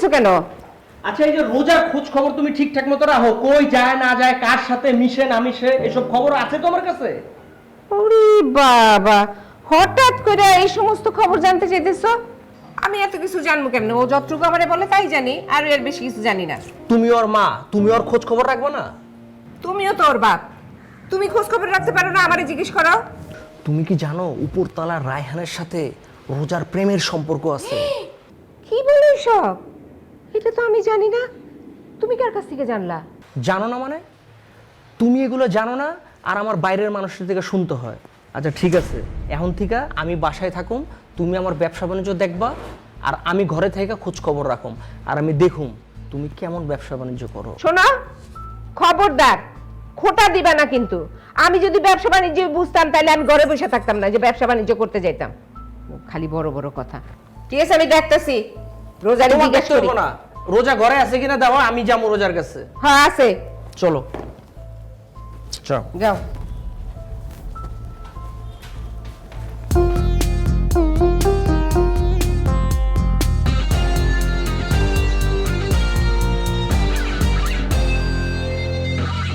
করতেছো কেন? আচ্ছা, এই যে রোজার খোঁজ খবর তুমি ঠিকঠাক মতো রাখো, কই যায় না যায়, কার সাথে মিশে না মিশে, এসব খবর আছে তোমার কাছে? ওরে বাবা, হঠাৎ করে এই সমস্ত খবর জানতে চাইতেছো? আমি এত কিছু জানবো কেমনে? ও যতটুকু আমারে বলে তাই জানি, আর এর বেশি কিছু জানি না। তুমি ওর মা, তুমি ওর খোঁজ খবর রাখবে না? তুমিও তো ওর বাপ, তুমি খোঁজ খবর রাখতে পারো না? আমারে জিজ্ঞেস করো। তুমি কি জানো উপরতলার রায়হানের সাথে রোজার প্রেমের সম্পর্ক আছে? কি বলো সব? এটা তো আমি জানি না। তুমি কার কাছ থেকে জানলা? জানো না মানে? তুমি এগুলো জানো না, আর আমার বাইরের মানুষের থেকে শুনতে হয়। আচ্ছা ঠিক আছে, এখন থেকে আমি বাসায় থাকুম, তুমি আমার ব্যবসা বাণিজ্য দেখবা, আর আমি ঘরে থেকে খোঁজ খবর রাখুম, আর আমি দেখুম তুমি কেমন ব্যবসা বাণিজ্য করো। শোনো, খবরদার খোটা দিবা না কিন্তু। আমি যদি ব্যবসা বাণিজ্য বুঝতাম তাহলে আমি ঘরে বসে থাকতাম না, যে ব্যবসা বাণিজ্য করতে যাইতাম। খালি বড় বড় কথা। ঠিক আছে, আমি দেখতেছি। রোজার তোমার জিজ্ঞেস দেখতে করি। হবো না, রোজা ঘরে আছে কিনা দাও, আমি যাবো রোজার কাছে। হ্যাঁ আছে। চলো, চল। যাও।